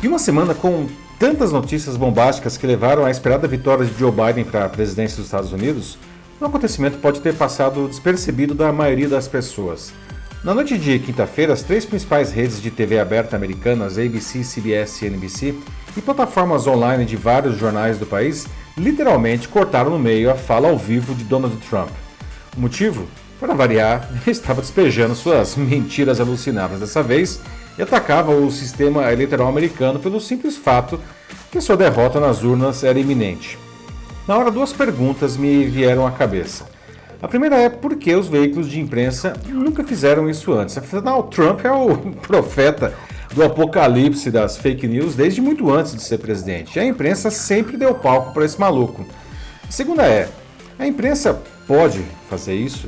E uma semana com tantas notícias bombásticas que levaram à esperada vitória de Joe Biden para a presidência dos Estados Unidos, um acontecimento pode ter passado despercebido da maioria das pessoas. Na noite de quinta-feira, as três principais redes de TV aberta americanas, ABC, CBS e NBC, e plataformas online de vários jornais do país, literalmente cortaram no meio a fala ao vivo de Donald Trump. O motivo? Para variar, ele estava despejando suas mentiras alucinadas dessa vez e atacava o sistema eleitoral americano pelo simples fato que sua derrota nas urnas era iminente. Na hora, duas perguntas me vieram à cabeça. A primeira é por que os veículos de imprensa nunca fizeram isso antes? Afinal, Trump é o profeta do apocalipse das fake news desde muito antes de ser presidente. E a imprensa sempre deu palco para esse maluco. A segunda é, a imprensa pode fazer isso?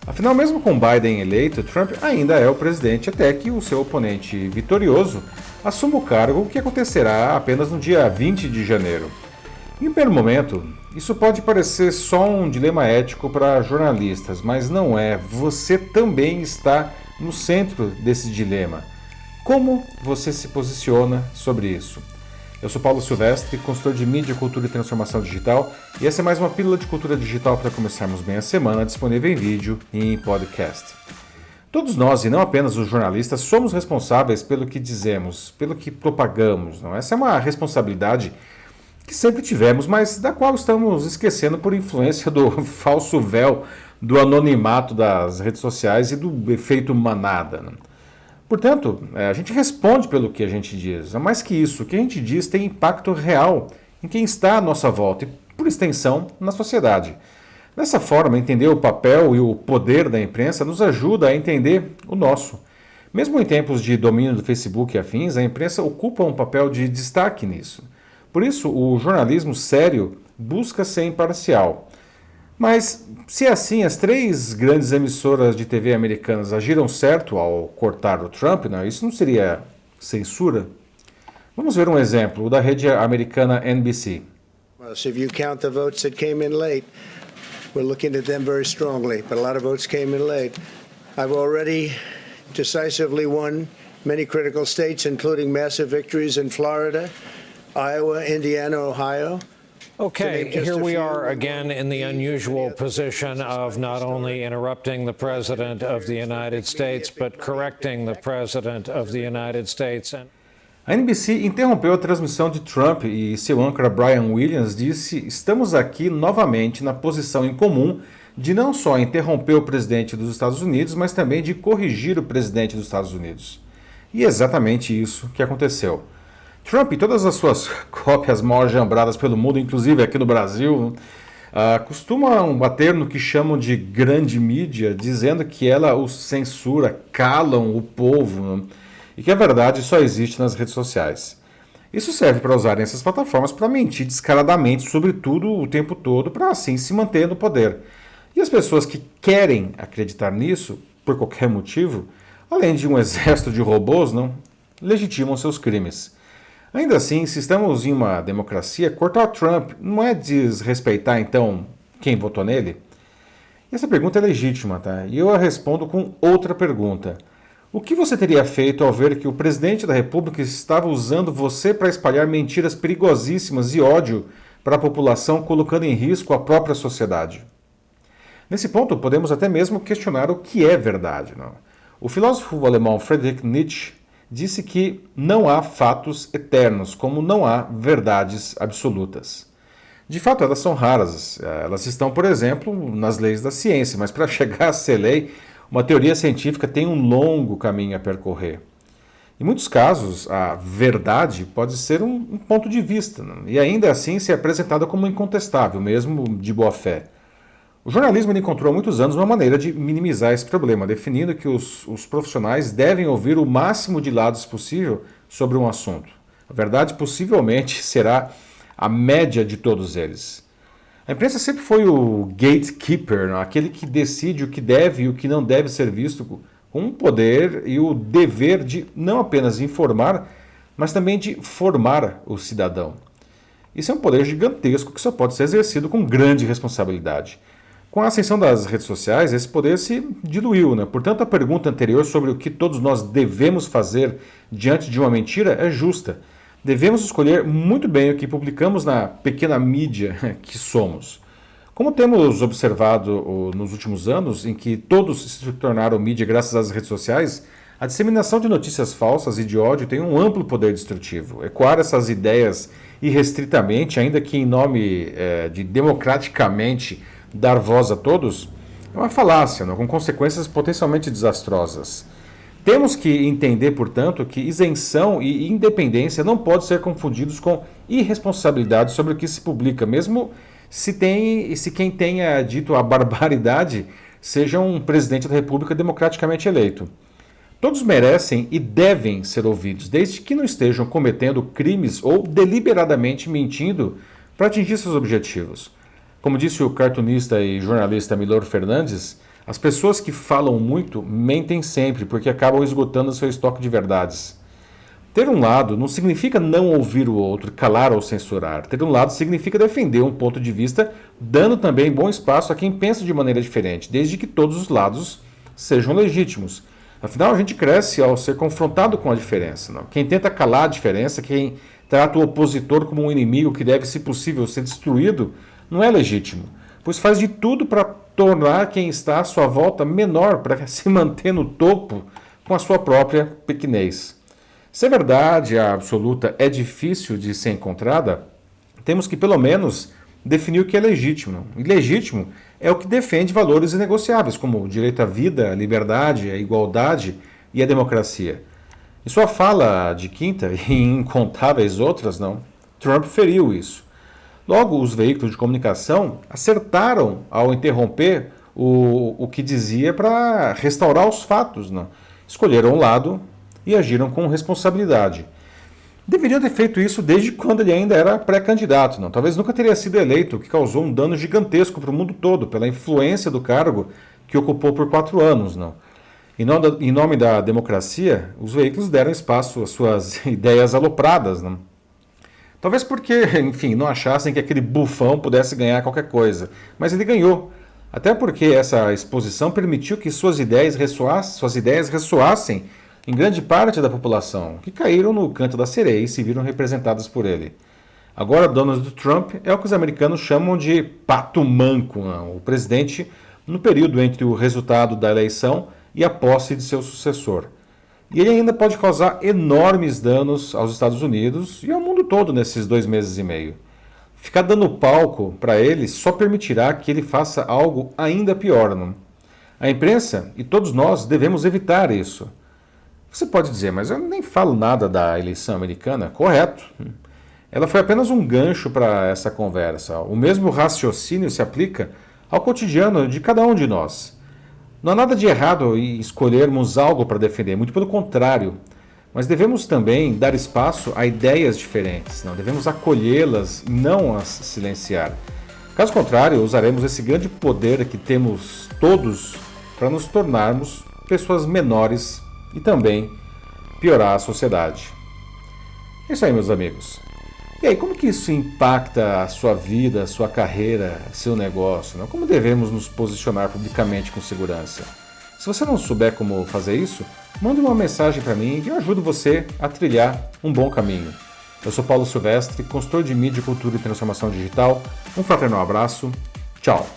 Afinal, mesmo com Biden eleito, Trump ainda é o presidente até que o seu oponente vitorioso assuma o cargo, o que acontecerá apenas no dia 20 de janeiro. Em um primeiro momento, isso pode parecer só um dilema ético para jornalistas, mas não é. Você também está no centro desse dilema. Como você se posiciona sobre isso? Eu sou Paulo Silvestre, consultor de mídia, cultura e transformação digital, e essa é mais uma pílula de cultura digital para começarmos bem a semana, disponível em vídeo e em podcast. Todos nós, e não apenas os jornalistas, somos responsáveis pelo que dizemos, pelo que propagamos. Não? Essa é uma responsabilidade que sempre tivemos, mas da qual estamos esquecendo por influência do falso véu, do anonimato das redes sociais e do efeito manada. Né? Portanto, a gente responde pelo que a gente diz. Mais que isso, o que a gente diz tem impacto real em quem está à nossa volta e, por extensão, na sociedade. Dessa forma, entender o papel e o poder da imprensa nos ajuda a entender o nosso. Mesmo em tempos de domínio do Facebook e afins, a imprensa ocupa um papel de destaque nisso. Por isso, o jornalismo sério busca ser imparcial. Mas, se é assim, as três grandes emissoras de TV americanas agiram certo ao cortar o Trump, não, isso não seria censura? Vamos ver um exemplo, o da rede americana NBC. So if you count the votes that came in late, we're looking at them very strongly, but a lot of votes came in late. I've already decisively won many critical states, including massive victories in Florida, Iowa, Indiana, Ohio. Okay, here we are again in the unusual position of not only interrupting the President of the United States, but correcting the President of the United States. A NBC interrompeu a transmissão de Trump e seu âncora Brian Williams disse: "Estamos aqui novamente na posição incomum de não só interromper o presidente dos Estados Unidos, mas também de corrigir o presidente dos Estados Unidos." E é exatamente isso que aconteceu. Trump e todas as suas cópias mal jambradas pelo mundo, inclusive aqui no Brasil, costumam bater no que chamam de grande mídia, dizendo que ela os censura, calam o povo, e que a verdade só existe nas redes sociais. Isso serve para usarem essas plataformas para mentir descaradamente sobre tudo o tempo todo, para assim se manter no poder. E as pessoas que querem acreditar nisso, por qualquer motivo, além de um exército de robôs, não legitimam seus crimes. Ainda assim, se estamos em uma democracia, cortar Trump não é desrespeitar, então, quem votou nele? E essa pergunta é legítima, tá? E eu a respondo com outra pergunta. O que você teria feito ao ver que o presidente da República estava usando você para espalhar mentiras perigosíssimas e ódio para a população, colocando em risco a própria sociedade? Nesse ponto, podemos até mesmo questionar o que é verdade, não? O filósofo alemão Friedrich Nietzsche disse que não há fatos eternos, como não há verdades absolutas. De fato, elas são raras. Elas estão, por exemplo, nas leis da ciência, mas para chegar a ser lei, uma teoria científica tem um longo caminho a percorrer. Em muitos casos, a verdade pode ser um ponto de vista, né? E ainda assim ser apresentada como incontestável, mesmo de boa fé. O jornalismo encontrou há muitos anos uma maneira de minimizar esse problema, definindo que os profissionais devem ouvir o máximo de lados possível sobre um assunto. A verdade possivelmente será a média de todos eles. A imprensa sempre foi o gatekeeper, né? Aquele que decide o que deve e o que não deve ser visto, com o poder e o dever de não apenas informar, mas também de formar o cidadão. Isso é um poder gigantesco que só pode ser exercido com grande responsabilidade. Com a ascensão das redes sociais, esse poder se diluiu, né? Portanto, a pergunta anterior sobre o que todos nós devemos fazer diante de uma mentira é justa. devemos escolher muito bem o que publicamos na pequena mídia que somos. Como temos observado nos últimos anos, em que todos se tornaram mídia graças às redes sociais, a disseminação de notícias falsas e de ódio tem um amplo poder destrutivo. Ecoar essas ideias irrestritamente, ainda que em nome de democraticamente dar voz a todos, é uma falácia, com consequências potencialmente desastrosas. Temos que entender, portanto, que isenção e independência não podem ser confundidos com irresponsabilidade sobre o que se publica, mesmo se quem tenha dito a barbaridade seja um presidente da República democraticamente eleito. Todos merecem e devem ser ouvidos, desde que não estejam cometendo crimes ou deliberadamente mentindo para atingir seus objetivos. Como disse o cartunista e jornalista Milor Fernandes, as pessoas que falam muito mentem sempre, porque acabam esgotando seu estoque de verdades. Ter um lado não significa não ouvir o outro, calar ou censurar. Ter um lado significa defender um ponto de vista, dando também bom espaço a quem pensa de maneira diferente, desde que todos os lados sejam legítimos. Afinal, a gente cresce ao ser confrontado com a diferença. Não? Quem tenta calar a diferença, quem trata o opositor como um inimigo que deve, se possível, ser destruído, não é legítimo, pois faz de tudo para tornar quem está à sua volta menor, para se manter no topo com a sua própria pequenez. Se a verdade absoluta é difícil de ser encontrada, temos que, pelo menos, definir o que é legítimo. E legítimo é o que defende valores inegociáveis, como o direito à vida, a liberdade, a igualdade e a democracia. Em sua fala de quinta, e em incontáveis outras, Trump feriu isso. Logo, os veículos de comunicação acertaram ao interromper o que dizia para restaurar os fatos. Escolheram um lado e agiram com responsabilidade. Deveriam ter feito isso desde quando ele ainda era pré-candidato. Talvez nunca teria sido eleito, o que causou um dano gigantesco para o mundo todo, pela influência do cargo que ocupou por 4 anos. Em nome da democracia, os veículos deram espaço às suas ideias alopradas. Talvez porque, enfim, não achassem que aquele bufão pudesse ganhar qualquer coisa. Mas ele ganhou. Até porque essa exposição permitiu que suas ideias ressoassem em grande parte da população, que caíram no canto da sereia e se viram representadas por ele. Agora, Donald Trump é o que os americanos chamam de pato manco, o presidente no período entre o resultado da eleição e a posse de seu sucessor. E ele ainda pode causar enormes danos aos Estados Unidos e ao mundo todo nesses 2 meses e meio. Ficar dando palco para ele só permitirá que ele faça algo ainda pior. A imprensa e todos nós devemos evitar isso. Você pode dizer, mas eu nem falo nada da eleição americana. Correto. Ela foi apenas um gancho para essa conversa. O mesmo raciocínio se aplica ao cotidiano de cada um de nós. Não há nada de errado em escolhermos algo para defender, muito pelo contrário. Mas devemos também dar espaço a ideias diferentes. Devemos acolhê-las e não as silenciar. Caso contrário, usaremos esse grande poder que temos todos para nos tornarmos pessoas menores e também piorar a sociedade. É isso aí, meus amigos. E aí, como que isso impacta a sua vida, a sua carreira, seu negócio? Como devemos nos posicionar publicamente com segurança? Se você não souber como fazer isso, mande uma mensagem para mim e eu ajudo você a trilhar um bom caminho. Eu sou Paulo Silvestre, consultor de mídia, cultura e transformação digital. Um fraternal abraço. Tchau.